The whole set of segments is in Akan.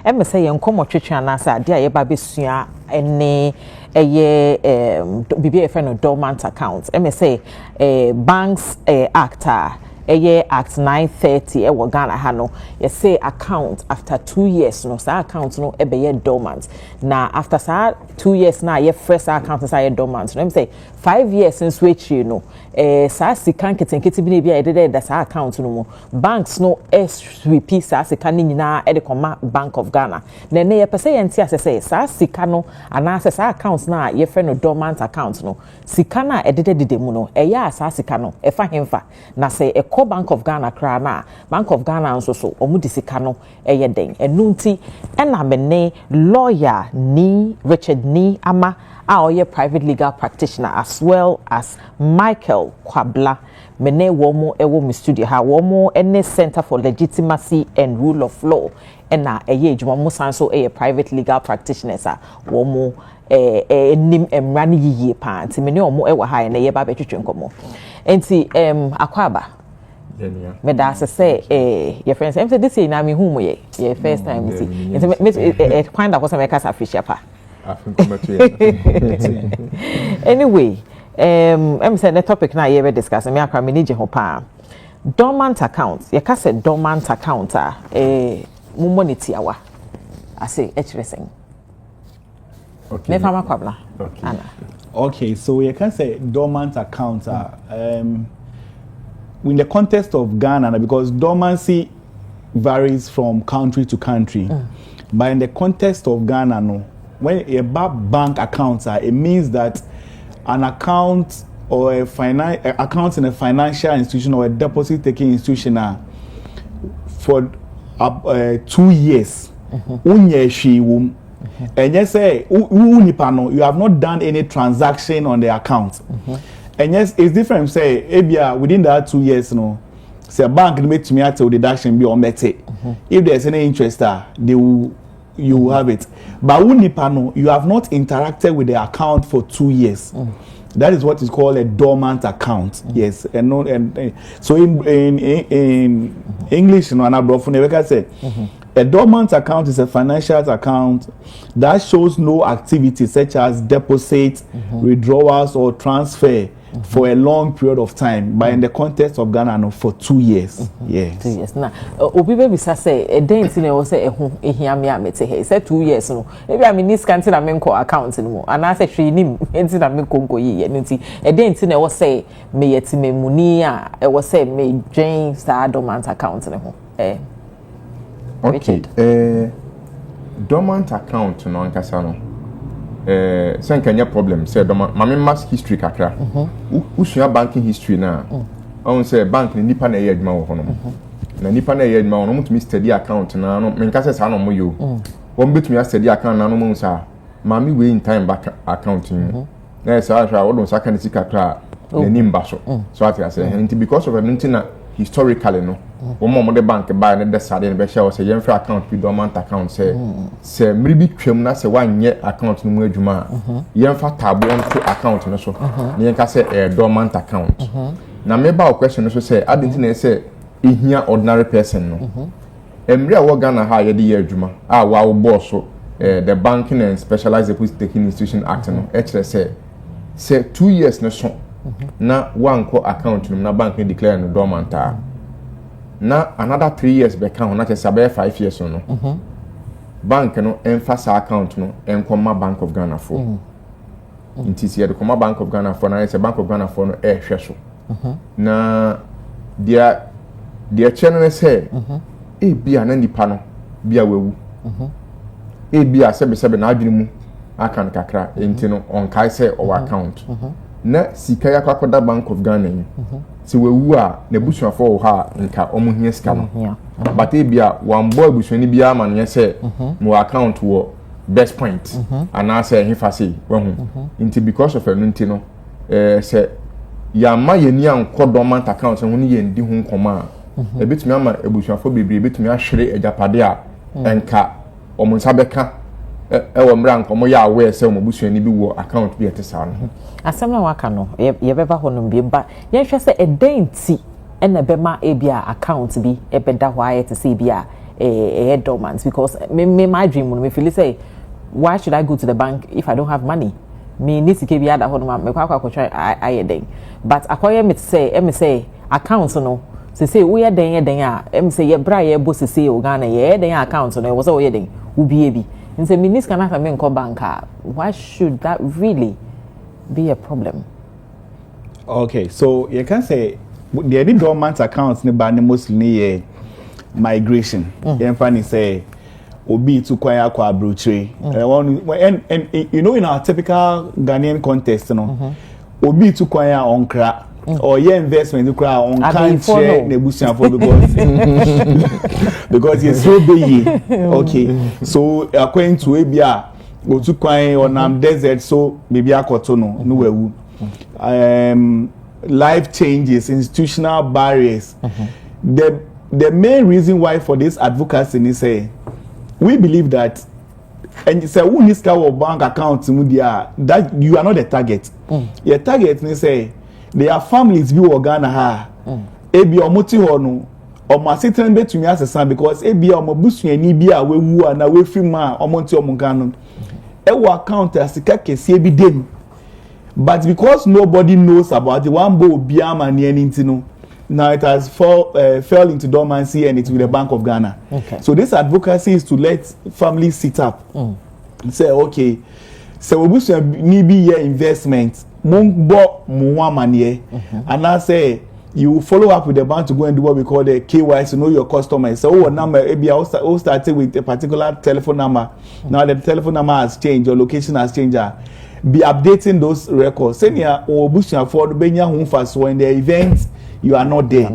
me say yen komo twetwe na sa de a ye ba besua ene eye bibi e fe no dormant accounts me say banks act Act 930 ewo Ghana ha no you say account after 2 years no sa account no ebe ye dormant na after sa 2 years na ye first account sa ye dormant no me say 5 years since which you know sa sikan ketenkete bi na bia ye de sa account no mo banks no SVP sa sikan ni nyina e de koma Bank of Ghana na ne ye pese ye ntia say sa sika no ana sa account na ye fe no dormant account no sika na e de mu no e ya sa sika no e fa hemfa na say e Bank of Ghana kra na Bank of Ghana nso so omu disika no eye den enunti ena mene lawyer ni Richard ni ama a oye private legal practitioner as well as Michael Kwabla mene womo ewo mi studio ha womo ene Center for Legitimacy and Rule of Law ena eye ejuma mo sanso eye private legal practitioners a womo nim emrani yiye pa nti mene omo ewa ha na ye ba betwetwe nkomo enti Akwaba me da say your friends say this year na me who ye your first time see it find out what some case official pa anyway I'm saying the topic na ye be discuss me akra me nije ho pa dormant accounts ye ka say dormant account mo money awa I say everything okay me fama Kwabla okay Anna okay so you can say dormant accounts in the context of Ghana, because dormancy varies from country to country, but in the context of Ghana, no, when a bank accounts it means that an account or account in a financial institution or a deposit taking institution for 2 years, and yes, you have not done any transaction on the account. And yes, it's different. Say, within that 2 years, no, say a bank make to me at the deduction be on If there's any interest, they will, you will have it. But you have not interacted with the account for 2 years. That is what is called a dormant account. Yes, and so in English, no, I say a dormant account is a financial account that shows no activity such as deposits, withdrawals, or transfer. For a long period of time, but in the context of Ghana, no, for 2 years. Yes. 2 years. Now, Obi baby say a day in the say he said 2 years. No, maybe I mean this can't I mean account anymore. And I said she nim enti na me konko yi. A day in the say me yet me munia. It was say me James dormant account anymore. Okay. Dormant account no ankasa sen kanya problem say mama mass history kakra usua banking history na on say bank ni nipa na ye adwuma wo hono na nipa na ye adwuma wo no mutumi study account na no menka say sa no mo yo won betumi study account na no mo sa mama we in time back account na say ahwa wo don saka ni sikakra na nimba so ati say and because of anything na historically no mo the bank buy na the sade na be share say yen free account be dormant account say mri bi twam na say wanye account no mu adwuma yen fa tabo onto account no so na yen ka say dormant account na me ba question no so say adinti na say ehia ordinary person no emri a wo Ghana ha ye de ye adwuma a wa wo boss the Banking and Specialized Deposit Taking Institution Act no say 2 years no so na one ko account no na bank declare no dormant na another 3 years back on na say 5 years no bank no emphasize account no enkoma Bank of Ghana for ntisi de koma Bank of Ghana for na say Bank of Ghana for no hwe so na dia channel say bia na nipa no bia wawu bia sebe na adwene mu akan kakra enti no on kai say our account na sika ya kwakoda Bank of Ghana si wewu a na busuafo ha nka omuhie sika no but bia one boy busuani bia ma no say mo account wo best point and I say hifa say wahu nti because of enunti no say ya ma yeni anko dormant account ho ni ye ndi ho nkoma a betumi ama ebusuafo bebre betumi ahwere ejapade a enka omunsa beka ewo mra nkomo ya awe se mo busuani bi wo account bi etesa no asem na waka no ye beba hono bi ba ye hwe se edenti ena bema e bia account bi ebeda hwa ye te se bia dormant because my dream when me feel say why should I go to the bank if I don't have money? Me need to keep the other one me kwa try I den. But akoye me say accounts no say we are den say ye bra ye bo say o Ghana ye den accounts no was we den ubi ebi. And say me need can have me nko bank. Why should that really be a problem? Okay, so you can say the dormant accounts ni ba ni mostly migration. You can say obi to kwaya kwa brochre. And you know in our typical Ghanaian context, you know, obi to kwaya onkra or your investment to kwaya on can't share nebusian for because it's so big. Okay, so according to Abia, go to kwaya on desert, so maybe akotono no wewu. Life changes, institutional barriers. The main reason why for this advocacy is say we believe that and say who needs our bank account that you are not the target. Your target is say there are families who are Ghana ha. Ebi omoti hono omo aseten betumi asesa because ebi omo busuani bi a wewu ana we free ma omonti omunkano. Ewo account asika kese ebi dem. But because nobody knows about the one bo biama ni anything, now it has fell into dormancy and it's with the Bank of Ghana. Okay. So this advocacy is to let families sit up and say, okay, so we need be your investment, and I say you follow up with the bank to go and do what we call the KYC, know your customers. So what number? Maybe I started with a particular telephone number. Now the telephone number has changed, your location has changed. Be updating those records. Senior or Busha for the Benya home fast when the event you are not there.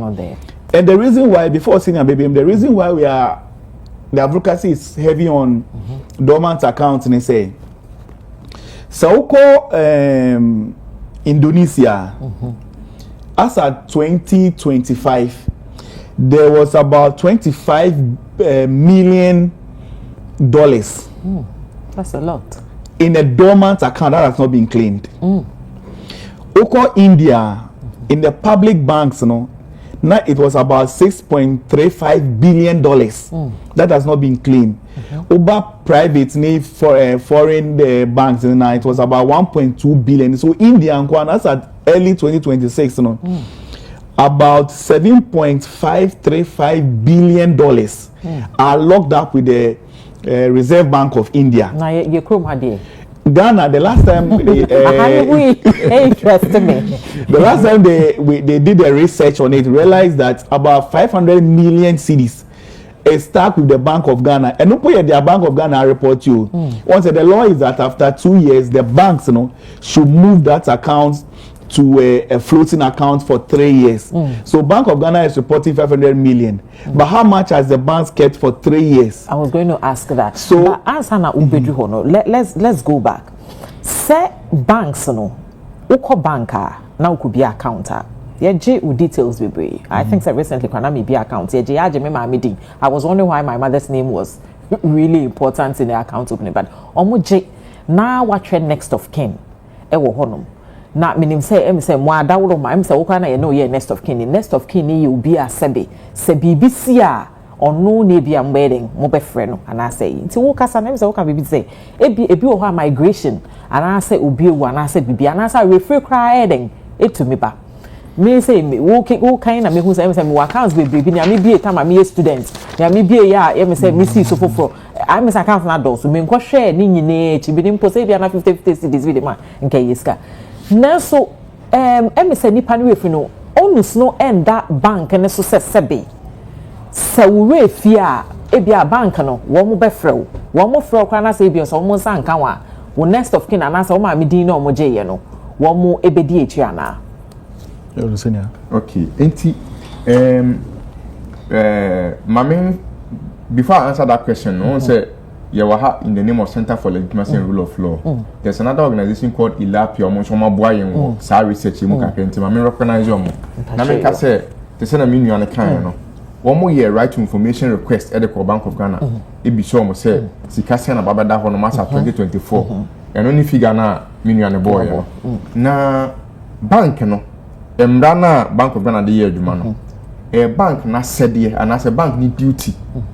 And the reason why before senior baby, the reason why the advocacy is heavy on dormant accounts and say so Indonesia as at 2025 there was about $25 million. That's a lot. In a dormant account that has not been claimed. Oko India, in the public banks, now it was about $6.35 billion that has not been claimed. Over private for foreign banks, now it was about 1.2 billion. So India and that's at early 2026, about $7.535 billion are locked up with the Reserve Bank of India. Now you come here. Ghana, the last time the last time they did the research on it, realized that about 500 million cedis is stuck with the Bank of Ghana. And no point their Bank of Ghana report you. Once the law is that after 2 years, the banks should move that account to a floating account for 3 years. So Bank of Ghana is reporting 500 million. But how much has the banks kept for 3 years? I was going to ask that. So but answer na let's go back. Say banks uko banker na uko be accountant. Ye details be. I think so recently when I be account. Ye me mama I was wondering why my mother's name was really important in the account opening. But omo now what trend next of kin? Ewo honum. Na minim say mo adawro ma say wo kana ye no ye next of kin ye obi a sebe se BBC a ono na bia mbeden mo be frɛ no ana say nti wo kasa na say wo ka BBC say ebi wo ha migration ana say obi ewu ana say bibi ana say refer cry eden etumi ba me say me wo kan na me hu say me accounts be bibi na me bie time me student na me bie ya me say me see so foforo I miss account na do so me nko hwɛ ni nyine chi bi ni mpo say bia na 50 cedis bi de ma nke yeska na so emisa nipa no refi no onus no end that bank ne so sebe se wo refi a ebia bank no wo mo befrew wo mo frew kwa na se ebia so mo san kan wa wo next of kin na so ma me din na mo geye no wo mo ebedi etu ana okay enti mama before I answer that question no say Yawaha in the name of Center for Legitimacy and Rule of Law. There's another organization called ILAPI or Monshoma Boyen, Sa Research, Mukakenti. I recognize you. Nameka say, the Senate Minu on the can. 1 more year right to information request at the Bank of Ghana. It be sure, say, Sikasian Babada for the Massa 2024. And only figure now, Minu and the boy. Na bank, no, Emrana Bank of Ghana the year, Jumano. a bank na said and as a bank need duty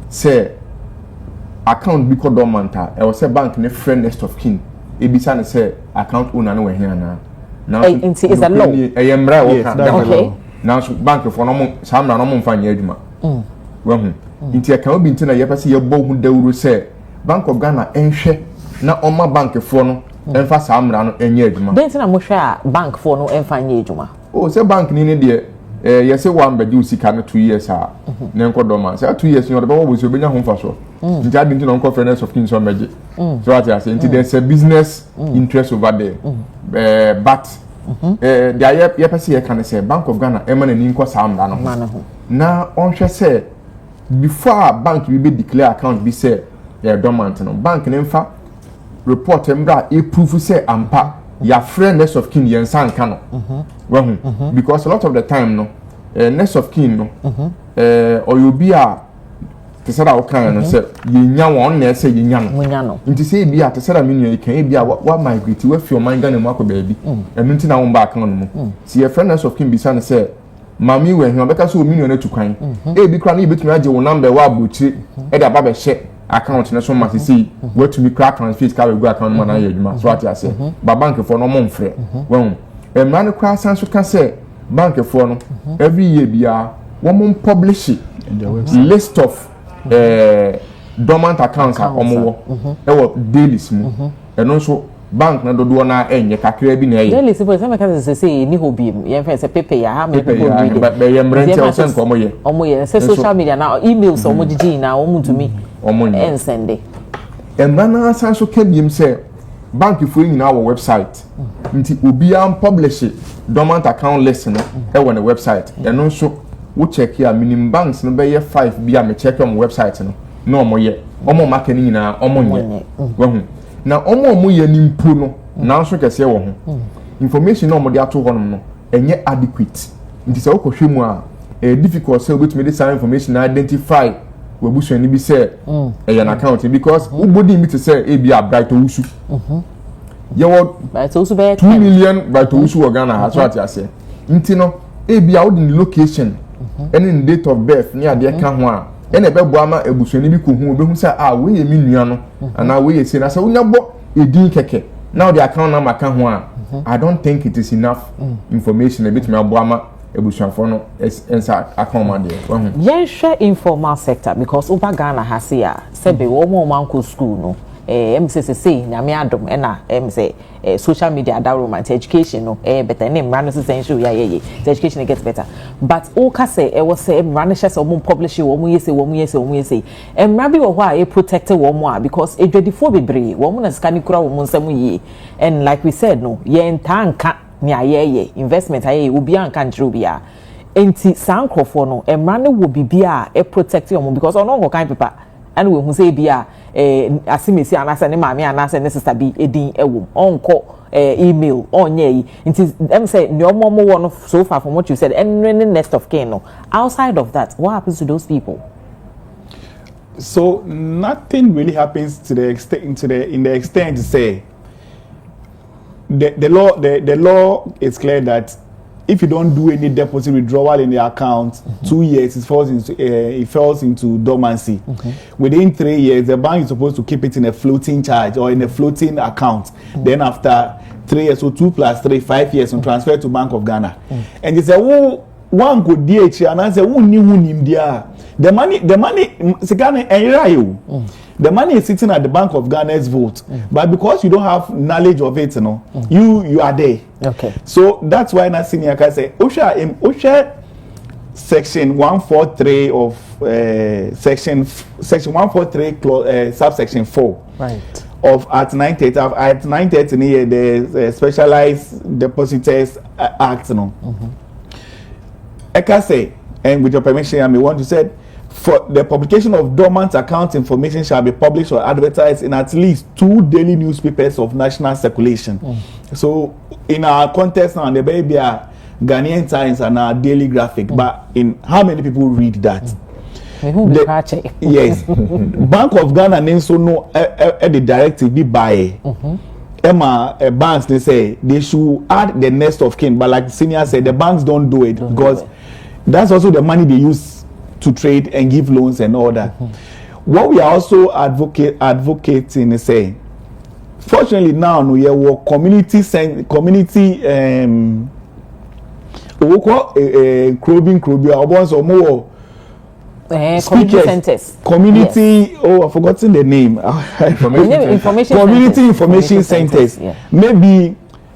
say account be called dormant e was say bank ne friend next of kin e be say account owner no we here na now is a law okay now bank for no some na no mfa nya adwuma wahu nti account bi ntina ye pese ye bo hu dawuro say Bank of Ghana enhwe na oma bank for no emfa samra no enya adwuma den ntina mo hwe a bank for no emfa nya adwuma oh say bank ni de you say one bed you sika no 2 years na enko dormant say 2 years you dey wo so obenya ho mfa so nti adi nti no enko fairness of kin so meje so what I say nti there's a business interest over there but the ye person here can say Bank of Ghana e man ni enko samra no na onhwe say before bank we be declare account be say dormant no bank ne mfa report embra e proof say ampa ya friend next of kin yen san ka no because a lot of the time no next of kin no or you be a te say that o kan no say yenya won na say yenya no nti say bi a te say that me you kan bi a wa migrate we fi o man Ghana mu akoba bi enu nti na won ba kan no mu see your friend next of kin bi san say mami we hin obeka so o million etu kwan e bi kra na ibetumi age wo number wa abuchi e da ba be she account na so ma see what to me crack transfer ka we go account man na yeduma so ati ase ba bank for no mo mfre won emra ne kwa san so ka say bank for no every year bia wo mo publish list of dormant accounts omo e wo daily mu eno so bank na dodo na enye kakra bi na eye daily for some can say ni hobby ye fa say paper ya ha me people read but ye mrente o sen ko omo ye say social media na emails omo gigi na omo to me and send it and na san so kabiem say bank for nyina our website nti obi am publish dormant account list no e won the website eno so wo check here minimum banks no be ye 5 bi am check on website no omo ye omo market nyina omo nye wahu na omo ye nimpo no na so kese wo ho information no omo de ato ho no enye adequate nti se wo kohwe mu a difficult say obetumi de some information identify we busu ni bi say an account because ubodi mi to say e bi a bright owusu ye wo bright owusu be 2 million bright owusu wo Ghana ha so ati ase nti no e bi a wo the location any date of birth ni ade ka ho a ene be bo ama ebusu ni bi ko hu obehu say we ye mi nua no ana we ye se na say unya bo edin keke now the account number ka ho a I don't think it is enough information a bit me abo ama ebusuafo no ensa account de yen share informal sector because over Ghana has here sebe wo mo manko school no MCCC nyame adom na say social media Dormant education no better name run essential yeah the education gets better but o ka say e was say run share so publish wo mo yese emra bi wo ho a protect wo mo because edwadifo bebre wo mo na scan kura wo mo nsam yi and like we said no yen tanka ni ayeye investment ayeye obi anka nchiro bia enti sankrofo no emra ne wo bibia e protect yo mo because ono go kan paper and we hu say bia asimesi anase ne maami anase ne sister bi edin ewo onko email onye yi nti them say ne omo wo no so far from what you said and next of kin no outside of that what happens to those people? So nothing really happens to the extent in the extent to say the law is clear that if you don't do any deposit withdrawal in the account 2 years it falls into dormancy. Within 3 years the bank is supposed to keep it in a floating charge or in a floating account. Then after 3 years, so 2 plus 3 5 years and transfer to Bank of Ghana. And they say one could DH and I say who him there the money Ghana the money is sitting at the Bank of Ghana's vote, but because you don't have knowledge of it, you are there. Okay. So that's why na senior can say OSHA section 143 of section 143 subsection 4. Right. Of at 930 near the Specialized Depositors Act I can say, and with your permission I may want to say, for the publication of dormant account information shall be published or advertised in at least 2 daily newspapers of national circulation. So in our context now, the baby are Ghanaian Times and our Daily Graphic, but in how many people read that? Yes. Bank of Ghana names so no the directive be by Emma banks they say they should add the next of kin, but like senior said, the banks don't do it because That's also the money they use to trade and give loans and all that. What we are also advocating is saying, fortunately now we have community community centers. Community, yes. Oh, I've forgotten the name. Community information centers. Yeah. Maybe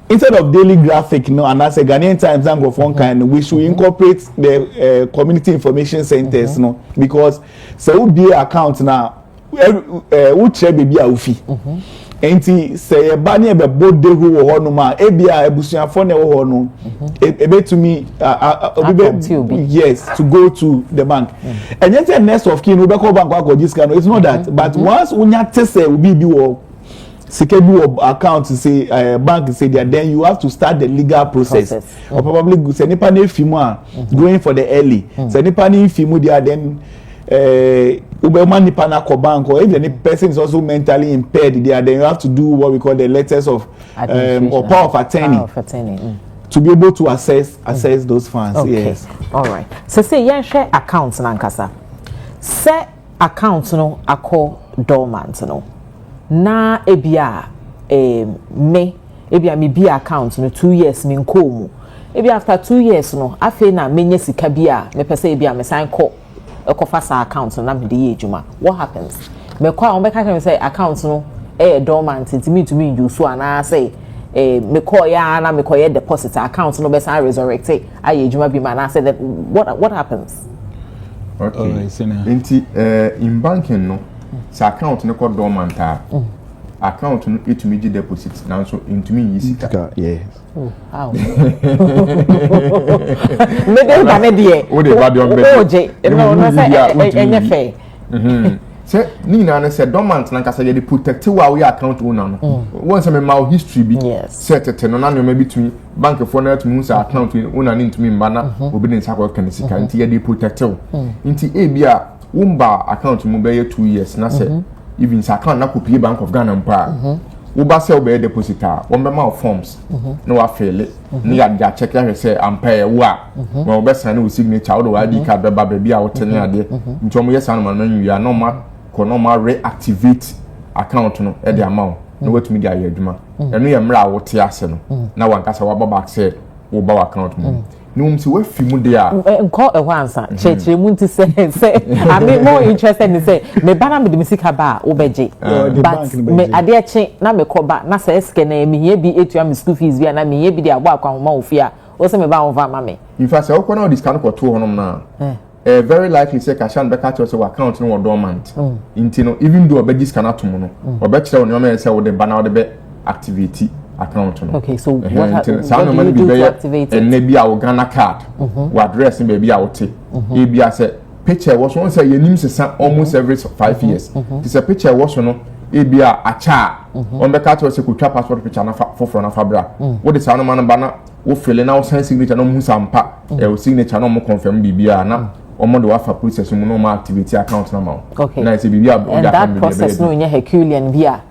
instead of daily graphic, and as a Ghanaian Times and go for kind, we should incorporate the community information centers, because so would be account now. Would share baby a ufi. Enti say a banner be both de who or no ma ebia ebusuan for na wo no ebe to me yes to go to the bank and yet the next of kin we be call bank akọ this kind it's not that but once unya tese we be wo sike bi wo account say bank say there then you have to start the legal process or probably say nipa na fimu a going for the early say nipa na fimu there then Ubema nipa na ko bank, or if any person is also mentally impaired, then you have to do what we call the letters of or power of attorney, to be able to access those funds. Okay. Yes. All right. So say yen share accounts nankasa. Say accounts no ako dormant no. Na ebia me bi account no 2 years me nko mu. Ebia after 2 years no afi na menye sika bia me pese ebia me sign call Ekofasa account na me dey ejuma. What happens? Me call on make say account no dormant to me you so na say me call ya na me call ya deposit account no be say resurrect aye ejuma bi man na say that what happens? Okay. Inti in banking no say account no call dormant account no it me deposit now so into me yisika. Yes. Oh, how? Me dey ba me dey. O dey ba dey on be. Oje, no say enye fair. Say ni na say dormant na kasa dey protect we account owner no. Once me ma history bi set no na no ma bitumi bank for na to say account owner ni ntumi mba na obi dey nsakọ kan sika nti ye dey protect nti e bia wumba account mu be 2 years na say even sa account na kopie Bank of Ghana mpa wo ba say obey depositor won be ma forms no wa fail ni ya ja check ya say ampa wo a wo be sign wo signature wo do ID card be ba be a wo tene ade nti omo yes anu man yu ya normal reactivate account no e de amount no watumi dia ya adwuma enu ye mra wo te ase no na wankasa wa ba back say wo ba account mu no msi we fi mu de a nko e hwansa chechire mu nti say I'm more interested in say me bana me de misika ba wo beje but me ade eche na me koba na say eske na me hie bi etua me school fees bi na me hie bi de abo akwa homa ofia wo say me ba won va ma me in fact say wo na discount ko to honom na very likely say kashan be catch your account no dormant inti no even though obeji scan atom no obekire won me say wo de bana wo de be activity account no. Okay, so what do you do to activate it? And maybe our Ghana card, what address maybe out it. Maybe I said picture was one say your name is almost every 5 years. It's a picture was no. Maybe a cha on the card was a good passport picture na for fabra. What is our man banner? Wo fill in our signature no mu sampa. E signature no mo confirm bibia na omo do afa process mo no activity account na. Okay. Na say bibia and that process no in Herculean via.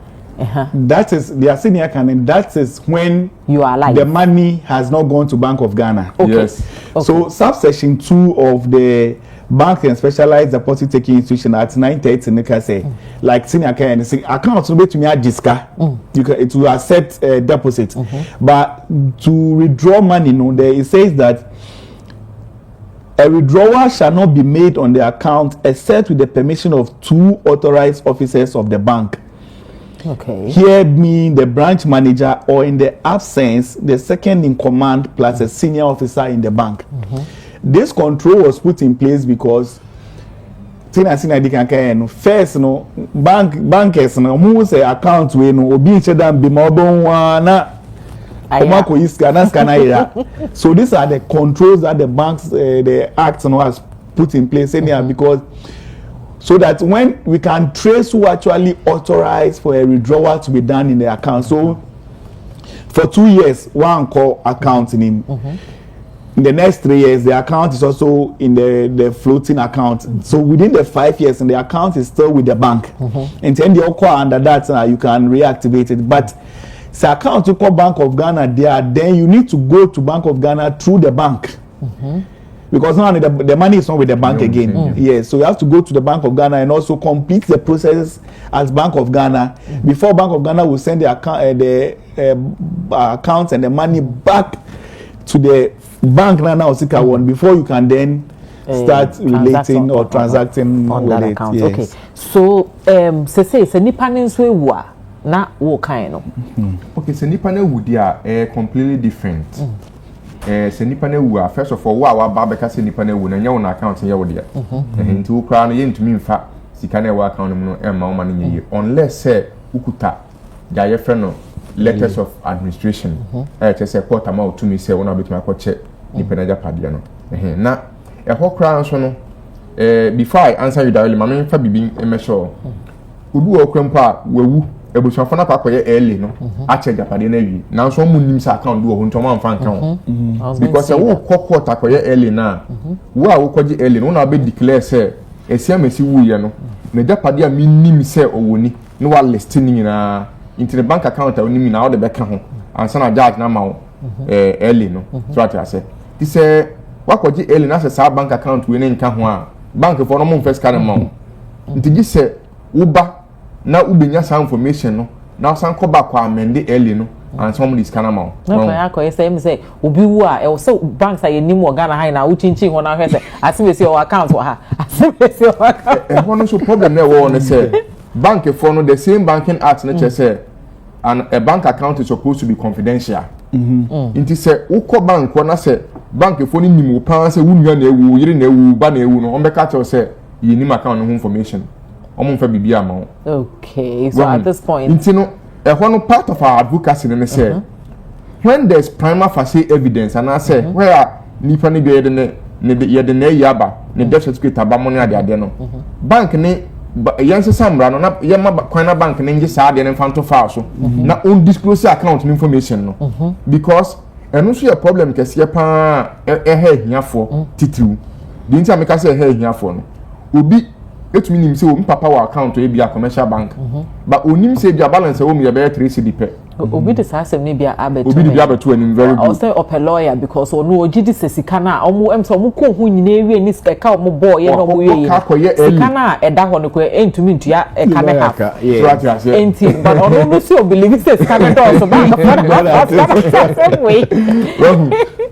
That is the senior canon. That is when you are alive. The money has not gone to Bank of Ghana. Okay. Yes. Okay. So subsection 2 of the Bank and Specialized Deposit Taking Institution at 930 Nika say like senior canon say account no be to me ajiska. You can it will accept deposit. But to withdraw money no there it says that a withdrawal shall not be made on the account except with the permission of 2 authorized officers of the bank. Okay. Here mean the branch manager or in the absence the second in command plus a senior officer in the bank. This control was put in place because first no bankers no mu say account we no obi chedan be mo don wana omako iska na scanner here. So these are the controls that the banks the act no has put in place anyhow because so that when we can trace who actually authorized for a withdrawal to be done in the account. So for 2 years, one call account in him. In the next 3 years, the account is also in the floating account. So within the 5 years, and the account is still with the bank. And then the call under that, you can reactivate it. But the account you call Bank of Ghana there, then you need to go to Bank of Ghana through the bank. because now the money is not with the bank again. Yes, so you have to go to the Bank of Ghana and also complete the process as Bank of Ghana before Bank of Ghana will send the accounts and the money back to the bank now one before you can then start relating or transacting on with that it. account. Yes. Okay, so say nipa nso ewu a na wo kan no. Okay, say nipa na ewu dia completely different. Say nipa na ewu a first of all wa ba beka say nipa na ewu na nya wo na account ye wo dia. Nti wo kra no ye ntumi mfa sika na ewu account no ma wo ma no nye unless say ukuta ja ye frɛ no letters of administration. Say court ama otumi say wona betumi akɔche nipa na japade no. Na ho kra nso no before I answer you directly ma me fa bibi me sure obi wo kwampo a wawu ebusuafo na kwakoye early no ache japade na wi na nso mu nim sa account do ho nto ma mfa nka ho because wo court akoye early na wo a wo kwaji early no na be declare say esiamesi wuye no na japade a mi nim say owoni no wa list ni nyina into the bank account a onimi na wo de beka ho ansa na judge na ma wo early no so ati ase ti say wakwaji early na say bank account we ne nka ho a bank for no mo first can ma wo ntigi say wo ba na ubenya sa information no na san ko back kwa amende early no and some this kana ma no kwa yakọ say obi wu a e so banks aye nim Ghana high na uchinchin ho na hwe say asimesi your account wa ha asimesi your account one so problem na we say bank for no the same banking act na say and a bank account is supposed to be confidential inti say uko bank na say bank for ni nim wo pan say wunua na ewu yire na ewu ba na ewu no on be ka tell say you nim account no information omonfa bibia ma. Okay, so at this point nti no no part of our advocacy ne say when there's prima facie evidence and I say where nipa ne be de ne yaba ne death certificate aba mo ne ade no bank ne yanse samra no na ye ma kwan na bank ne ngi sa ade ne fanto file so na on disclose account information no because eno so your problem kese pa hiafo titiru di nti ameka say hiafo no obi etumi nim say o papa wa account e bia commercial bank but onim say bia balance o me be 3 cedi pe obi de sasem ne bia abeto obi de bia abeto anim very good also up a lawyer because no ogidi sesika na omo emso mo ko hu nyina ewie ni sika o mo boy ye no mo ye sika na eda ho no ko entumi ntua e ka ne ha enti but ono no so believe say sika na do so bank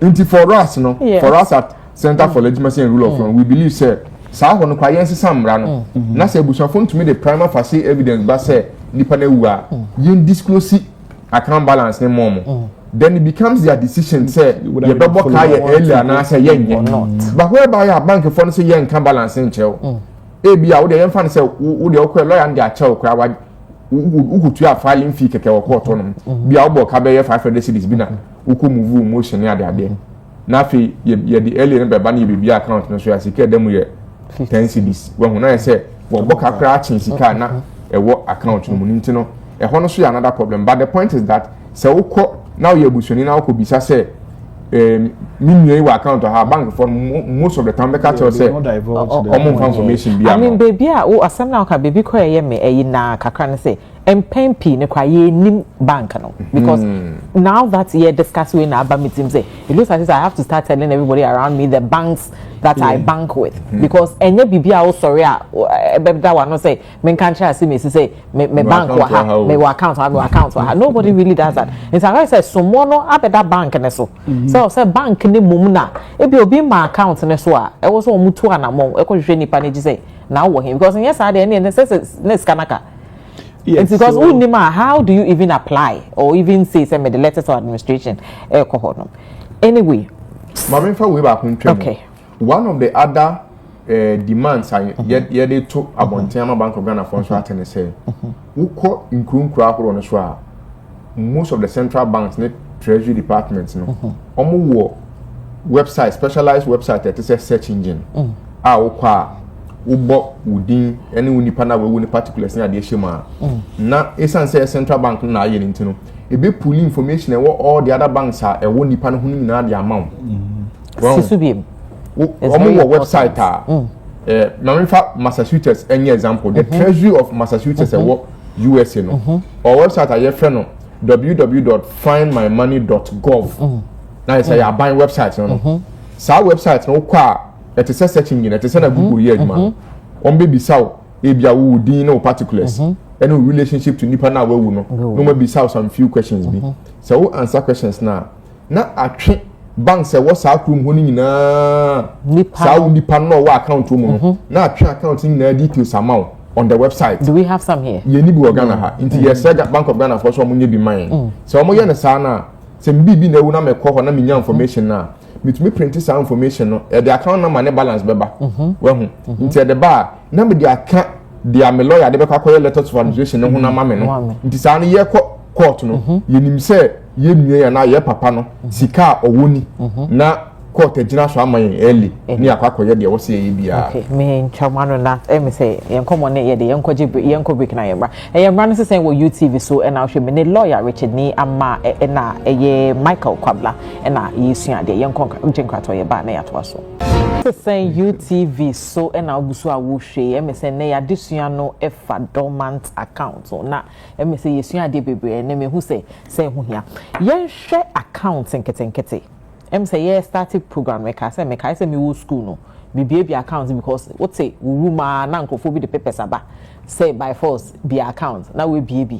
enti for us no for us at Center for Legitimacy and Rule of Law we believe say sa ho no kwa yense samra no na say busuafo ntumi the prima facie evidence ba say nipa na wu a yen disclose account balance ne mom then it becomes their decision say you be book higher earlier na say yen but whereby your bank for no say yen can balance in chew e bia wo de yen fan say wo de okwa lawyer and their chew kwa wa ukutu a filing fee keke wo court no bia wo boka be 500 cedis bi na wo ko move motion ne ade na fi ye the earlier be ba na ye bia account no so ya sika dem ye 10 cedis when I say well boka kra chin sika na ewo account no mu ntino e ho no so another problem but the point is that say woko now you busuani na woko bisa say minue wa account ha bank for most of the time because tell say common information be I mean baby o asem na ka baby ko ye me eyi na kakra ne say empempi ne kwa ye nim bank no because now that you discuss we na aba meeting say it looks as if I have to start telling everybody around me the banks that I bank with because enye bibia o sorry a that one no say men can try see me say me bank wa ha me account ha nobody really does that and so I say someone no abeda bank ne so so say bank ne mum na e bi obi ma account ne so a e wo so omutu anamon e ko hwehwe nipa ne say na wo him because yes I dey ne say skanaka. Yes, because so, how do you even apply or even say the letters of administration? Anyway, okay. One of the other demands I they took about Tiama Bank of Ghana for and say, who in most of the central banks need treasury departments no website specialized website that is a search engine. Ubo udin any unipa na we particulars na de shema na esan say central bank na aye ntino e be pull information e all the other banks are e wo nipa no hunu na de amount sisubiem omo website na me fa Massachusetts any example the treasury of Massachusetts e wo USA no or website aye frɛ no www.findmymoney.gov na is a buying website no sa website no kwa it is search engine it is na Google here adwuma on be bisaw e bia wo din no particulars any relationship to nipa na wawu no no ma bisaw some few questions bi so wo answer questions na atwe bank say what sa krum ho ni nyina sa nipa no wa account wo no na atwe account ni na details amount on the website. Do we have some here? Ye ni bi Ghana ha. Inti yes Bank of Ghana for so mo nye bi man. So mo ye ne sa na se mbi na ewu na me kɔ hɔ na me nya information na me print some information no the account number ne balance beba. We hu. Inti the ba na me the account the am lawyer de be kwa letter of administration ne ho na ma me no. Inti sa na ye kɔ court no ye nim se ye nua ya na ye papa no sika owoni na court agina so amayen early ni akwakoye de wo se ye bia. Okay, me ntwamano na me say yenkomo ne ye de yenkoje yenko break na yebra yebra no say wo UTV so and now hwe me ne lawyer Richard ni ama na ye Michael Kwabla na yesua de yenkonka mchenkrato ye ba na yato so say UTV so and now busu a wo hwe me say ne ya desua no efa dormant account so na me say yesua de bebre ne me hu say hu hia yen hwe account nketenkete say yeah started program me say me wo school no be account because what say room na nkofo bi the papers aba say by force be account now we be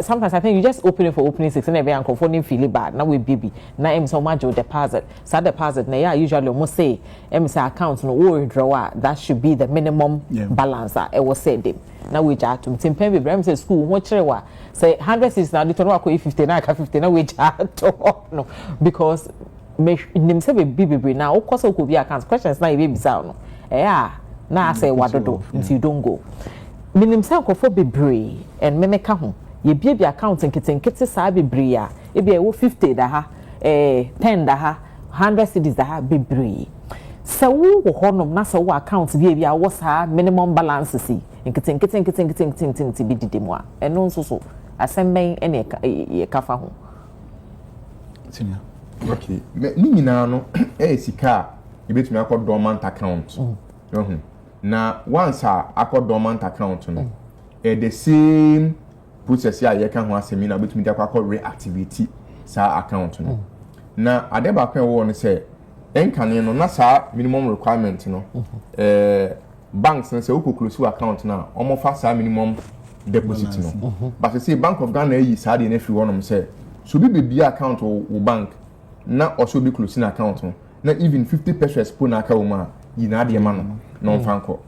sometimes I think you just open it for opening six and every nkofo nim feel bad now we be na so much deposit so deposit na yeah usually almost say say account no we withdraw that should be the minimum balance I was said them now we just to timpen be say school what chere say 100 is now the total ko 50 na ka 50 na we just no because me nim say be now of course ko be account questions na e be bisa no na say wadodo until you don't go minim say ko for bebre and me meka ho ye bia account nkete saa bebre a e bia wo 50 da ha 10 da ha 100 cedis da ha bebre so wo honom na so wo account bia wo saa minimum balance si nkete bi didemu a eno nso so asemben ene ye kafa ho tinya okay ni nyina no sika e betumi akọ dormant account na once akọ dormant account no the same process ya ye ka ho asemi na betumi akọ reactivity sa account no na ade ba kwa wo no say enkane no na sa minimum requirement no banks say who close account na omo fa sa minimum deposit no but say Bank of Ghana yi sa de na fi wonom say so be account wo bank na also be closing account no na even 50 pesos po na aka wo ma yi na de ma no no fanko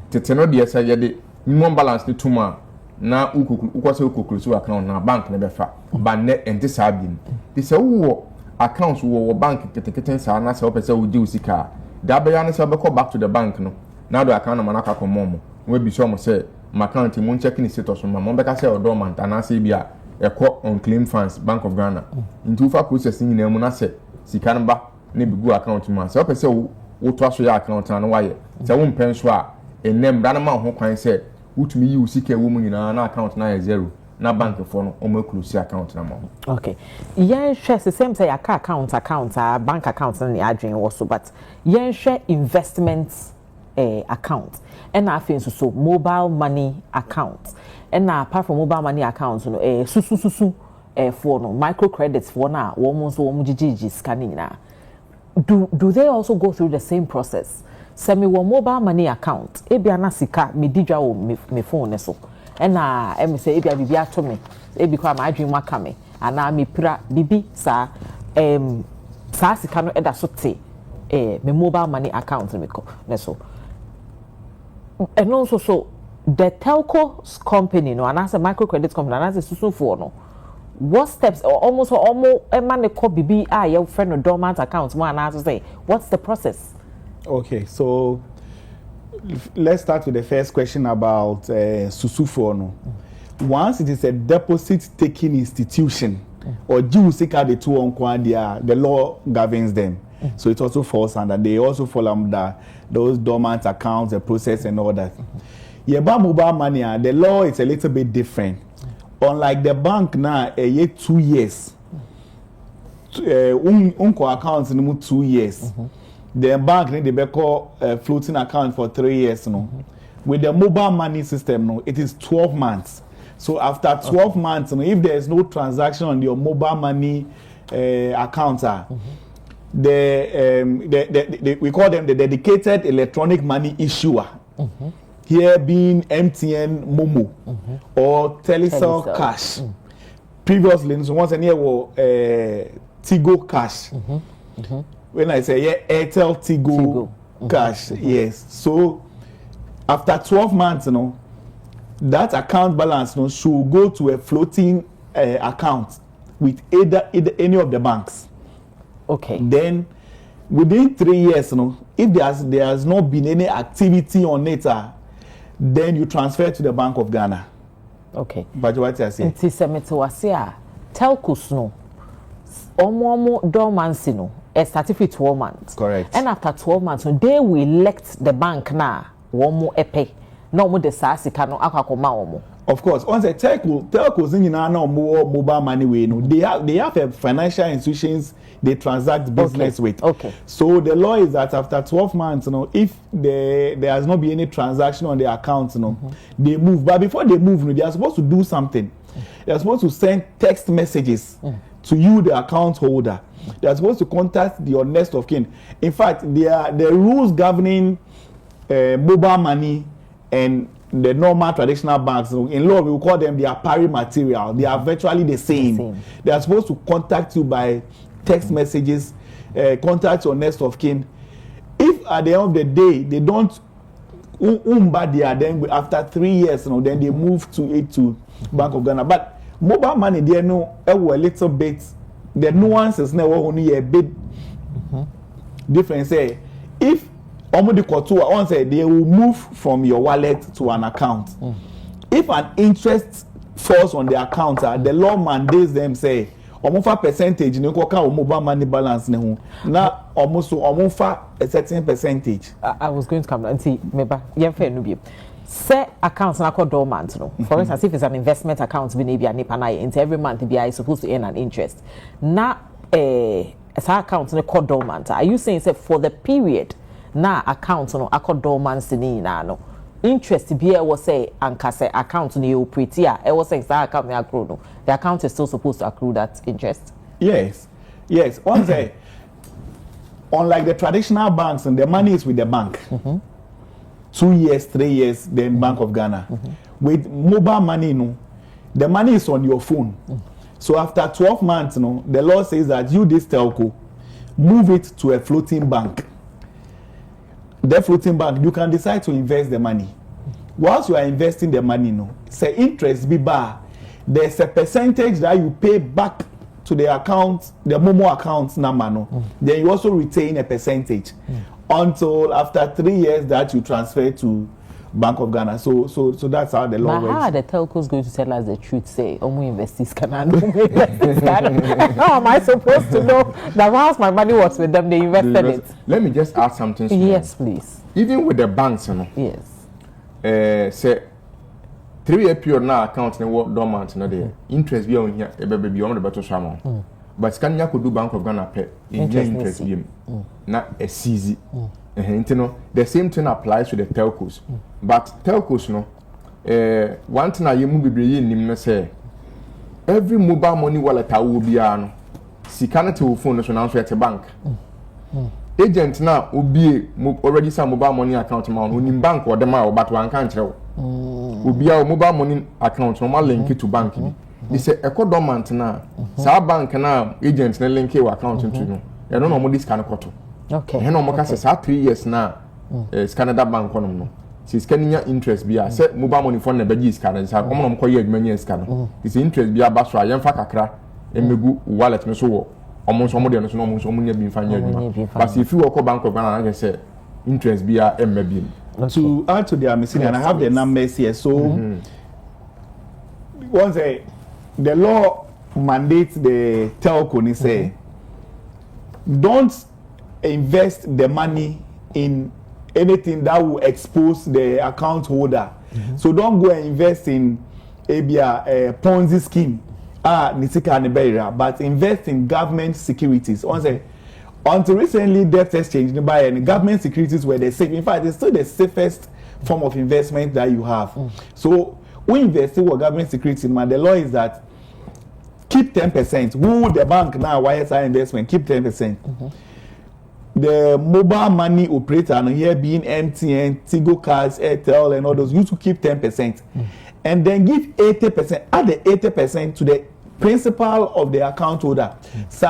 tete no de say ye de minimum balance ni tuma na ukose close account na bank na be fa ba ne enti sa bi ni say wo accounts wo bank keteketen sa na say opese wo di usika da be ya na say be call back to the bank no na do account na manaka ko momo we bi so mo say my account mo check ni status mo be ka say dormant and say bia e ko on claim funds Bank of Ghana into fa processing na mu na say sika nba na bi go account mo say opese wo to aso ya account na wa ye say wo mpen so a enem da na ma ho kwan say wutumi yi usika wo mu nyina na account na ye zero na bank for no o ma close account na mo okay yen share same say account bank account na ya adwen wo so but yen share investment account and afin so mobile money account and apart from mobile money account no susu for no microcredits for na wo so wo gigi scanning na do they also go through the same process semi wo mobile money account e bia na sika me didwa wo me phone so and me say e bia bibia to me e bi kwa ma adwen maka me ana me pra bibi sa sa sika no eda so te me mobile money account me ko ne so and also so the telco company no and as a microcredit company and as a susu for no what steps or almost man call bibi your friend or dormant account more and as say what's the process? Okay, so let's start with the first question about susu for no. Once it is a deposit taking institution or due sika the two on the law governs them. So it also falls under, they also fall under those dormant accounts, the process and all that. About mobile money, the law is a little bit different. Unlike the bank now, a year 2 years. Unko accounts in 2 years. The bank need they call floating account for 3 years. No, with the mobile money system, no, it is 12 months. So after 12 months, no, if there is no transaction on your mobile money account, we call them the dedicated electronic money issuer. Here being MTN Momo or Telecel Cash. Previously, so once a year was Tigo Cash. When I say Airtel Tigo Cash, yes. So after 12 months, that account balance should go to a floating account with either any of the banks. Okay. Then within 3 years, if there has not been any activity on it, then you transfer to the Bank of Ghana. Okay. But what I say? Nti semeto wasia telcos no omo dormancy no started for 12 months. Correct. And after 12 months, they will elect the bank na womo epe. No mo de sasika no akakoma omo. Of course, once a telcos in mobile money way, they have a financial institutions they transact business with. Okay. So the law is that after 12 months, if there has not been any transaction on their accounts, they move. But before they move, they are supposed to do something. They are supposed to send text messages to you, the account holder. They are supposed to contact your next of kin. In fact, the rules governing mobile money and the normal traditional banks, in law we will call them their pari material. They are virtually the same. They are supposed to contact you by text messages, contact your next of kin. If at the end of the day they don't then after 3 years, then they move to Bank of Ghana. But mobile money, they know a little bit. The nuances now only a bit different. Say if once they will move from your wallet to an account. If an interest falls on the account, the law mandates them say almost percentage in mobile money balance now almost a certain percentage. I was going to come and see maybe say accounts na called dormant no. For instance, if it's an investment account maybe a nipa na into every month is supposed to earn an interest. Now as account na called dormant. Are you saying say for the period na account no akọ dormancy ni na no interest be was say anka say account no operate a e was say account me accrue no the account is still supposed to accrue that interest? Yes once unlike the traditional banks, and the money is with the bank 2 years 3 years then Bank of Ghana. With mobile money the money is on your phone. So after 12 months the law says that you this telco move it to a floating bank. The floating bank, you can decide to invest the money. Whilst you are investing the money, say interest be bar, there's a percentage that you pay back to the account, the Momo account number. Then you also retain a percentage until after 3 years that you transfer to Bank of Ghana. So that's how the law works. How are the telcos going to tell us the truth? Say, Omo investis can how am I supposed to know that once my money was with them, they invested it? Let me just add something. Yes, please. Even with the banks, yes. Say 3 year period now account dormant interest be on here, baby on the better shamo. But can you do Bank of Ghana pay interest not a CZ. The same thing applies to the telcos. But telcos one thing I move be in say every mobile money wallet will be on Sikanate phone national at a bank. Agent now will be already some mobile money account amount in bank or the mile, but one can't tell. Will be our mobile money account normal link it to banking. This is a dormant now. Sa bank now agents na link your account into no. You don't know this kind of quarter. Okay. And no more 3 years now. Canada bank on no. Since Kenya interest be a set mobile money for the bedis can say come call you many years can. This interest be a bass for yamfa kakra emegu wallet no so almost some no so almost omunya be fanya. But if you walk Bank of Ghana and say interest be a maybe. To add to their missing, and I have the numbers here. So once the law mandates the telco ni say don't invest the money in anything that will expose the account holder. So don't go and invest in a Ponzi scheme. But invest in government securities. Until recently, debt exchange and government securities were the safe. In fact, it's still the safest form of investment that you have. So we invest in government securities. The law is that keep 10%. Who the bank now YSI investment keep 10%. the mobile money operator and here being MTN, Tigo cards, Airtel, and all those, you to keep 10%, and then give 80%, add the 80% to the principal of the account holder. So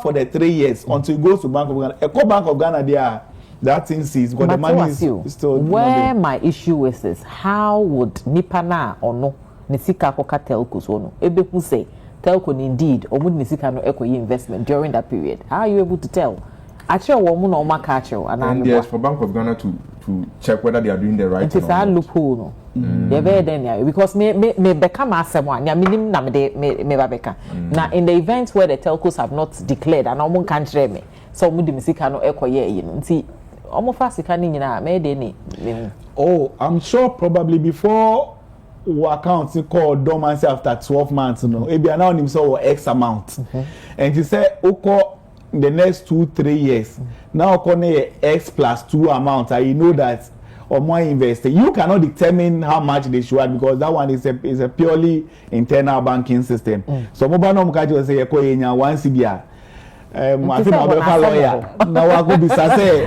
for the 3 years until it goes to Bank of Ghana. Eco Bank of Ghana, there, that thing sees because the money is still. Where my issue is this: how would Nipana or no Nisika Koka telco so no? Ebe who say telco indeed or would Nisika no equity investment during that period? How are you able to tell? Actually, woman or Makacho and yes, for Bank of Ghana to check whether they are doing the right thing. It is a loophole, no. They're very then because me become as someone. Ya minim na me babeka. Now in the events where the telcos have not declared and no one can share me, so mudi Nisika no equity, you know. See. Oh, I'm sure probably before accounts called dormancy after 12 months, you know, maybe now him saw X amount. And he said, okay, the next 2-3 years, now okay, X plus 2 amount, and you know that or more investor. You cannot determine how much they should add because that one is a purely internal banking system. So mobile no mukaji say eko one CBR. I think I'm a lawyer. Now I go be say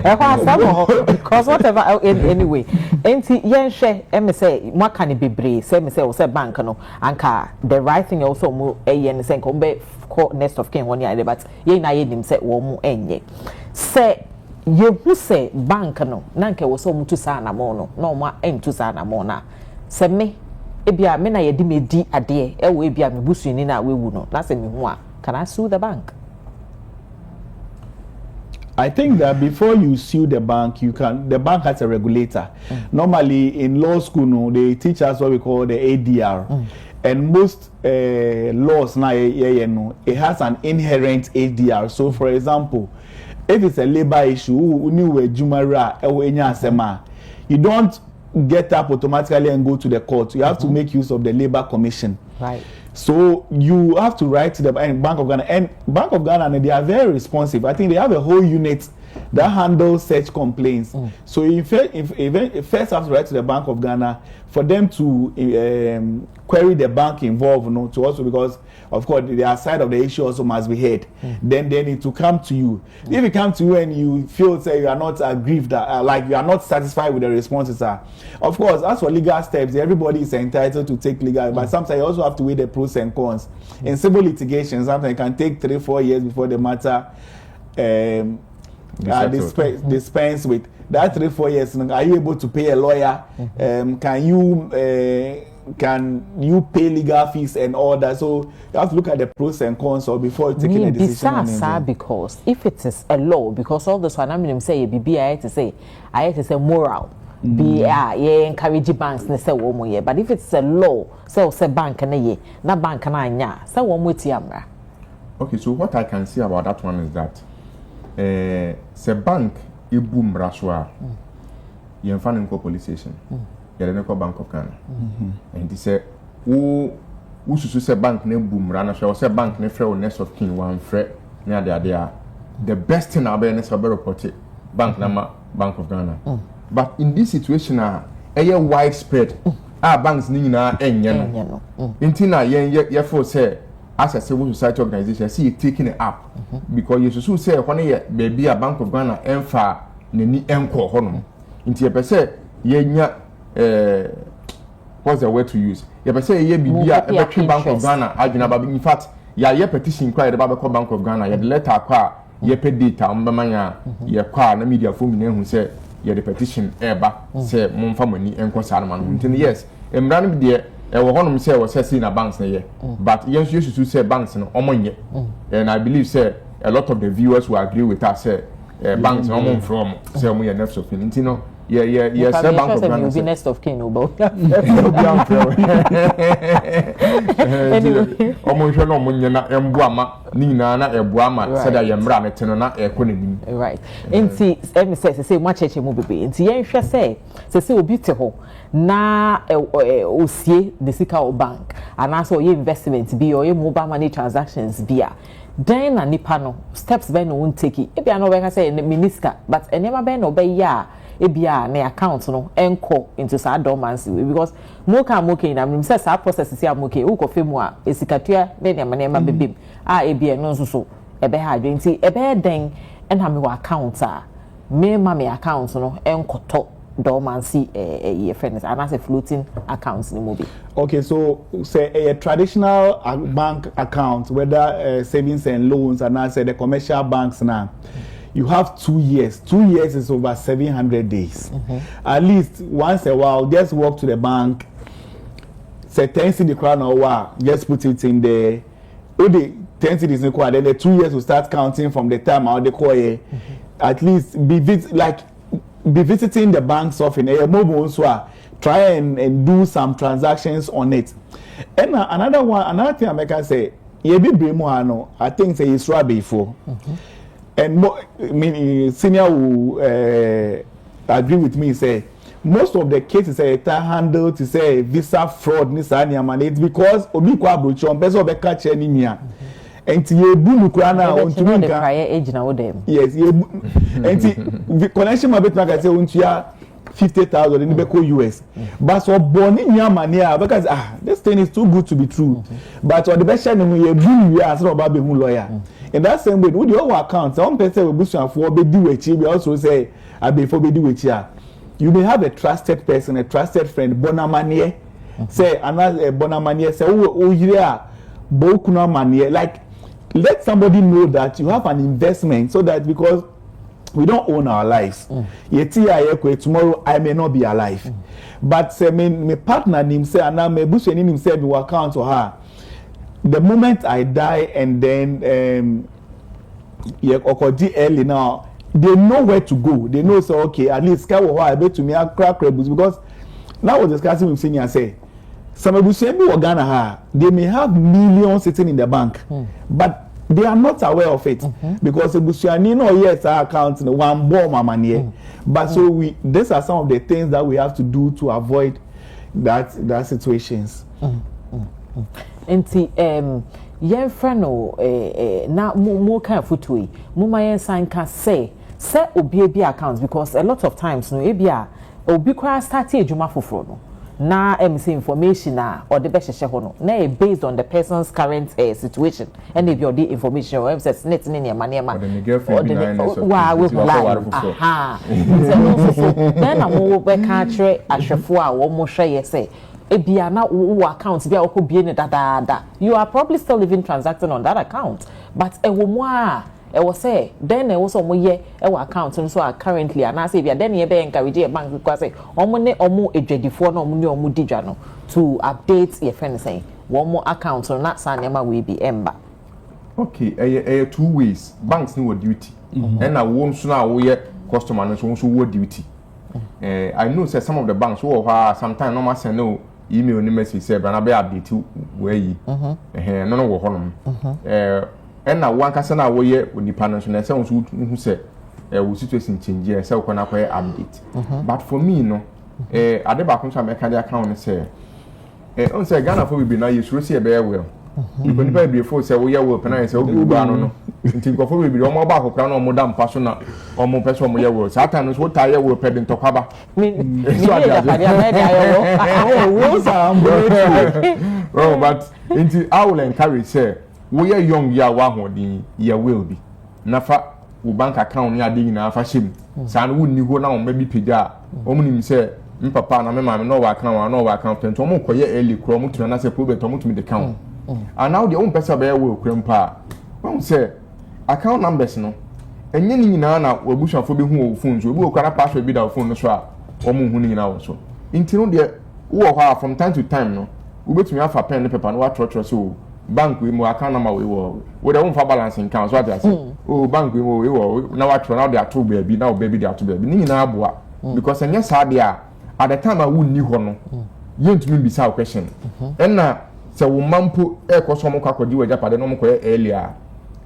because whatever anyway. Enti yen share me say what can it be brave? Say me say o say bank no anka the right thing also mo yen say ko be next of kin one year but ye na ye nim say wo mo enye. Say ye who say bank no na nke wo so mo tu sa na mo no na o ma entu sa na mo na. Say me ebia me na ye di me di ade e wo ebia me busu ni na we wu no. Na say me hu a can I sue the bank? I think that before you sue the bank, the bank has a regulator. Normally in law school, no, they teach us what we call the ADR. And most laws now, it has an inherent ADR. So for example, if it's a labor issue, you don't get up automatically and go to the court. You have to make use of the labor commission. Right. So you have to write to the Bank of Ghana, and Bank of Ghana, they are very responsive. I think they have a whole unit that handles such complaints. So you first have to write to the Bank of Ghana for them to query the bank involved, you know, to also because of course their side of the issue also must be heard. Then they need to come to you. If it comes to you and you feel say you are not aggrieved, like you are not satisfied with the responses, of course as for legal steps, everybody is entitled to take legal, but sometimes you also have to weigh the pros and cons. In civil litigation, sometimes it can take 3-4 years before the matter dispense with. That 3-4 years, are you able to pay a lawyer? Can you pay legal fees and all that? So you have to look at the pros and cons or before taking a decision. Because if it is a law, because all this one I mean say I had to say moral. Encourage banks and say one more, but if it's a law, say bank and a na bank and anya, say one more tiamra. Okay, so what I can say about that one is that say bank e boom rashwa you find in police station you call Bank of Ghana and they say who should say bank ne boom rana show say bank ne free next of kin one free near there the best thing about next report bank number Bank of Ghana but in this situation widespread banks ni na enye no intina ye for say as a civil society organization, see it taking it up because you should say when baby a Bank of Ghana enfa neni enko hono. Inti ye say ye what's the word to use? Ye say ye bibi a Bank of Ghana adwuna ba in fact ye petition kwa ye ba Bank of Ghana ye letter kwa ye pe data mbamanya ye kwa na media phone na hu say ye the petition eba say momfa mani enko sa na no. Yes, emra no de honum say was say na banks na ye but yes you should say banks no omonye and I believe say a lot of the viewers will agree with us say banks no omon from say omo ye next of kin no yes say Bank of Ghana be next of kin obo omo hwe no omonye na embo ama ni nyina na ebo ama say that ye mra meteno na ekonomi right enti em say mo cheche mo bebe enti ye hwe say obi te ho na osie the sika bank and also your investment be or your mobile money transactions be then na nipa no steps be no won take e bia no be ka say minister but enema be no be ya e bia na account no enko into sa dormancy because moka na me say sa process si amoke wo ko femu a esikatua be na enema bebem e bia no so e be ha adwenti e be den ɛna me wa account a me ma me account no enkoto dormancy ye friends and as a floating accounts ni mo bi. Okay, so say a traditional bank account, whether savings and loans, and I say the commercial banks now, you have 2 years. 2 years is over 700 days. At least once a while, just walk to the bank, say 10 cedi crown or what, just put it in there. The 10 cedis in the then the 2 years will start counting from the time out the call. At least be visiting the banks often. Mobile so try and do some transactions on it. And another thing I can say, ye be bremo I think say it's right before. And senior will agree with me say most of the cases are handled to say visa fraud ni sa money. It's because obi Kwabla chon person be catch any mia. And ye bu krana on to the prior age now them. Yes, ye and the connection my bit like say untia 50,000 in Beko US. But so born in Yamania because this thing is too good to be true. But on the best channel we bu as no baby lawyer. In that same way, with your account, some person will bush for be do with you. We also say I before be do with you. You may have a trusted person, a trusted friend, bonamanie. Say another bonamanie say oh yeah, bokuna manie. Like let somebody know that you have an investment so that because we don't own our lives. Tomorrow I may not be alive. But my partner him say and now my bush him say we account to her. The moment I die and then early now, they know where to go. They know so okay, at least I bet to me a crack rebels because now we're discussing with senior say some of Ghana they may have millions sitting in the bank, but they are not aware of it because Busiani no yes our account one bomb money. But so these are some of the things that we have to do to avoid that situations. Enti yen frano na mo kan footwe mo ma yen sign can say obi accounts because a lot of times no ebia obi kwa start ejuma foforo no na say information or the best share no na based on the person's current situation and if your the information or say net ni e ma or the girlfriend wa we aha so then na mo be ka kire ahwefo a wo mo hwe ye say ebia na wo account bia wo bie ne dada you are probably still living transacting on that account but ewo mo a ewo say then e wo so mo ye ewo account so currently and say bia then e be encourage e bank because say omo ne omo edwadifo na omo ne omo digwa no to update your friend saying one more account so not sa nema we be emba. Okay, two ways. Banks need duty. And I won't so now we customer no so wo duty. I know say some of the banks who are sometimes no say no email ni message say but na be update where yi no wo honom and na one kasa na wo ye onipa no so na say who say wo situation change say wo na kwa update but for me no ade ba kuncha me kan account say on say Ghana for we be na you sure see e be well nipa nipa be for say wo ye well pena say wo gba no nti nkofo we be omo ba akokra na omo da mpa so na omo pese omo ye well satan no so ta ye well pede ntokaba me so ada oh but nti I will encourage say we are young ya wa hodin ya will be nafa wo bank account ni ade nyina afa shem sa no wonni ho na o ma bi pega omo nim say papa na me ma me no wa account nti omo koye early kro omo tuna na say problem omo tumi de count and now the own person be will krempa won say account numbers no enye ni nyina na wabushafo be hu o phone so obi okara password bi da phone no so a omo hu ni nyina wo so nti no de wo ho from time to time no we betumi afa pen and paper no wa trotro so bank we mo account number we wo we dey fa balance in account so what I say oh bank we mo we wo na wa tro na dey ato baby na o baby dey ato baby ni nyina aboa because enye sa dey at the time I won ni ho no yentumi bi sa question and na se wo mampo ekoso mo kwakodi wa japade no mo koye earlier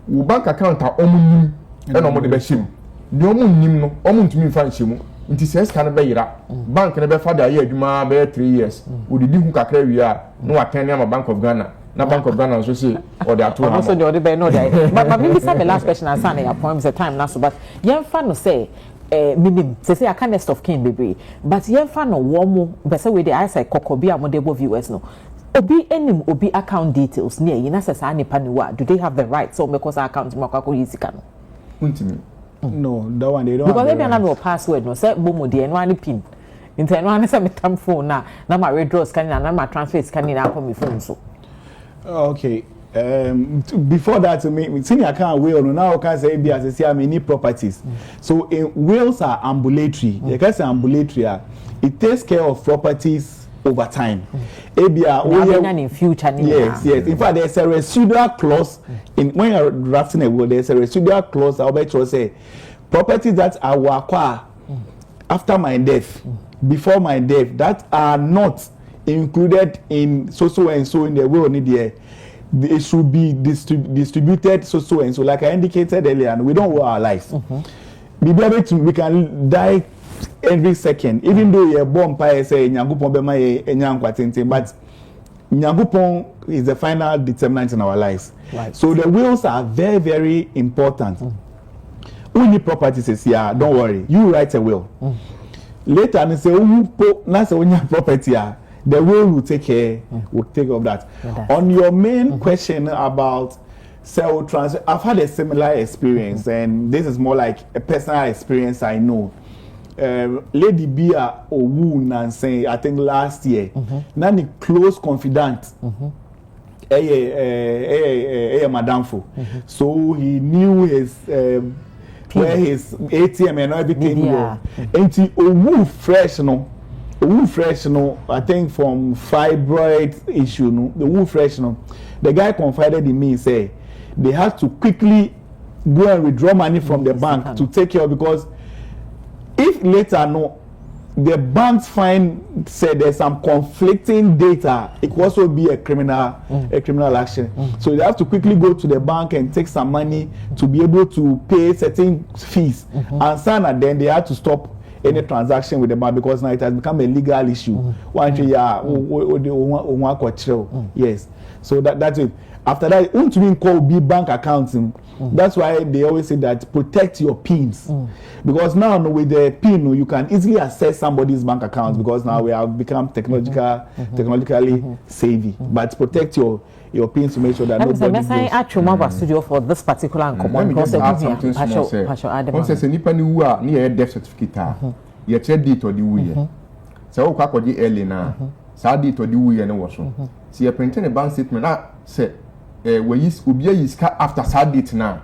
wo bank account a omunim e no mo de be shim de omunim no omuntumi fa nshemu nti se ska na be yira bank na be fa da ye adwuma be 3 years wo de di hu kakra wi a no attend am Bank of Ghana na Bank of Ghana so say or the ato so the be no dey but maybe say the last question and say your poems the time na so but yen fa no say minim say I can't stop king baby but yen fa no wo mo be say we dey I say kokobi amodebo viewers no obi enim obi account details near you na say sa nipa ni wa do they have the right so because account makwa ko yisika no untimi No, that one they don't. Because maybe I have password. No, say boom de no any pin. Into no one say me tam phone na my withdraw scanning na my transfer scanning na come my phone so. Okay. Before that, senior account will now can say be as I say many properties. So wills are ambulatory. You can say ambulatory. It takes care of properties over time. In future. Yes. In fact, there's a residual clause in when you're drafting a will. There's a residual clause. I'll bet you say properties that I will acquire after my death, before my death, that are not included in so and so in the will need there. It should be distributed so and so, like I indicated earlier, and we don't owe our lives. We can die every second, even though you're born by say Nyangupon Bema Nyankwatinte, but Nyangupon is the final determinant in our lives. Right. So the wills are very, very important. We need properties is here, don't worry. You write a will. Later, and say, property. The will will take care, will take of that. On your main question about cell transfer, I've had a similar experience, and this is more like a personal experience I know. Lady Bia Owu Nansen, I think last year, Nani close confidant, Madamfo. So he knew his where his ATM and everything was. And Owu fresh, no. Wound fresh, no, I think from fibroid issue, no, the wound fresh, no. The guy confided in me, say they had to quickly go and withdraw money from the bank to take care of, because if later, no, the banks find said there's some conflicting data, it could also be a criminal action. So they have to quickly go to the bank and take some money to be able to pay certain fees, and then they had to stop any transaction with the bank, because now it has become a legal issue. Yes. So that's it. After that, want to call B bank accounting. That's why they always say that protect your pins, because now with the pin you can easily access somebody's bank account, because now we have become technologically savvy. But protect your pins to make sure that nobody goes. I actually have studio for this particular command. Because something small. Say nipa ni wu a ni death certificate. Ye check date or the wu. Say o kwa kwaji early na. Sa date or the wu na wo so. See you print a bank statement na say we use obi is after sad date na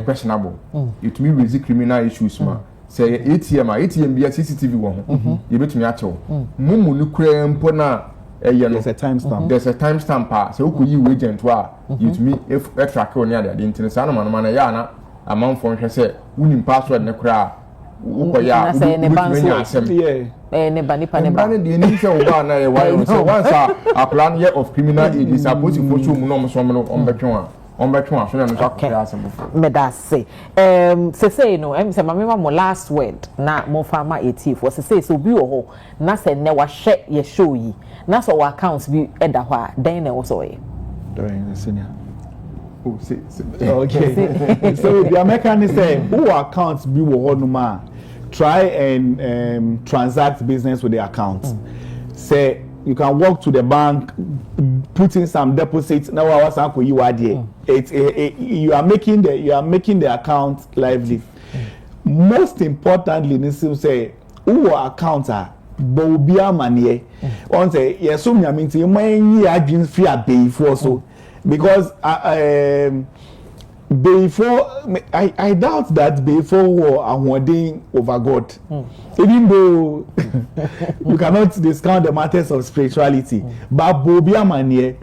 questionable. It may raise criminal issues ma. Say ATM be CCTV wo ho. You betumi a chew. Mumu nu kura mpo na there's a timestamp. There's a timestamp. So who you agent wa you to me if track on the internet sana man ya na amount for say unim password na kura wo ya ne bani pa ne ba ne de ni say wo ba na ye why so once a plan year of criminal aid is supposed to for mu no so no on betwa so na no akwa asem me da say say no say mama mo last word na mo farmer 80 for say so bi wo ho na say ne wa hye ye show yi na so wa accounts bi eda ho a den na wo so ye during the senior. Okay. So the American say who accounts be wo ho no ma try and transact business with the accounts. Say you can walk to the bank, put in some deposits. Now I was uncle you are there. You are making the account lively. Most importantly, Nisim say who accounts are bobia money. On say yes, so I mean you may dream free a pay for so because before I doubt that before war and wording over God, even though you cannot discount the matters of spirituality, but bobia money.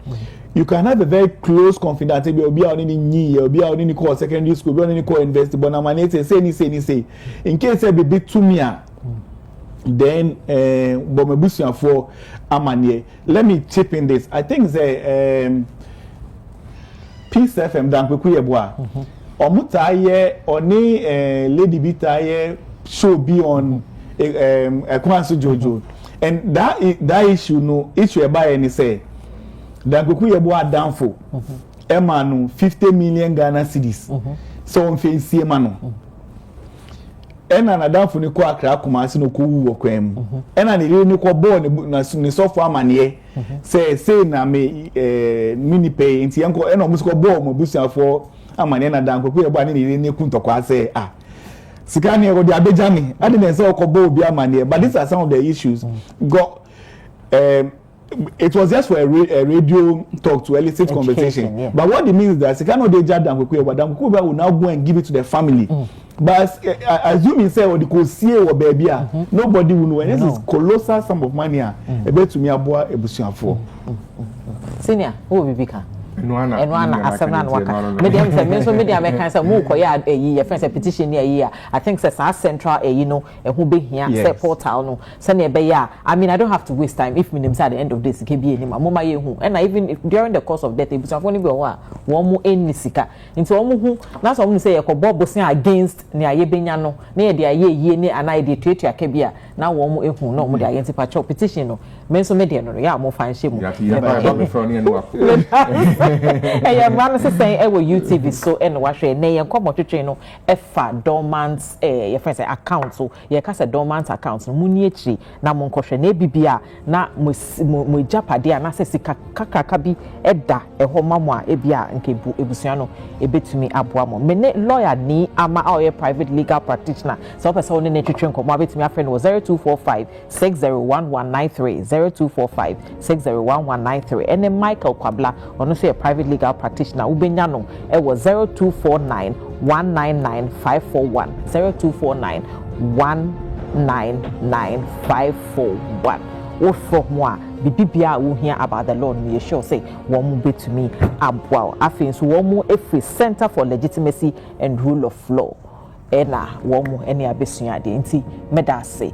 You can have a very close confidence. Be only call secondary school, be only call invest. But now say. In case I be to me, then but for Amarh. Let me chip in this. I think the Peace FM dan kweku yeboa. Omutaye oni Lady Bitaye show be on Kwansu Jojo. And that issue no issue about any say. Dan kweku yeboa danfo. Emanu 50 million Ghana cedis. So on fancy emanu. Ena na danfo ni kwa Accra Kumasi no ko wu okwam. Ena ni ni ko ball ni software Amarh. Say na me mini pay nti enko ena omusko ball mo busuafo Amarh na danko ko e ba ni ku ntokwa say sikani ego di abejami ade na say okobo obi amane but these are some of the issues it was just for a radio talk to elicit conversation. Yeah. But what it means is that Sikano de Jadam will now go and give it to the family. But assuming say or the Kosie or baby, nobody will know. And this is colossal sum of money. A bit to me aboa ebusian for. Senior, who will be Enwana asemna waka medium say me so media me kan say mo koya eyi your friends a petition near here I think say central eyi no ehu be hia say portal no say na be ya I mean I don't have to waste time if me say at the end of this ke bi eni ma mo ma ye hu and even if, during the course of that ebusafo ni be ho a wo mo eni sika nti wo mo hu na so mo say ye ko bobo sin against ne aye benya no na ye de aye yie ni ana de tuatua ka bia na wo mo ehu no mo de identify petition no me so media no ya mo fan hye mo Hey, man, say I will UTV so and wash a name and come to no F dormant your friends account so your casa dormant accounts muniechi na monkoshe ne bibia na mu japade na sesi kakaka bi eda eho mamwa ebia nke ebusuano ebetumi aboa mo me lawyer ni ama our private legal practitioner so person ne twetwe nkomo abetumi afrɛ no 0245 601193 0245 601193 and Michael Kwabla ono say a private legal practitioner ubenya no e was 0249 199 541 0249 199 541 o for moi bibia wo hia about the law me sure say wo mu betumi aboa afin so wo mu efi Center for Legitimacy and Rule of Law ena wo mu ene abesua de nti medase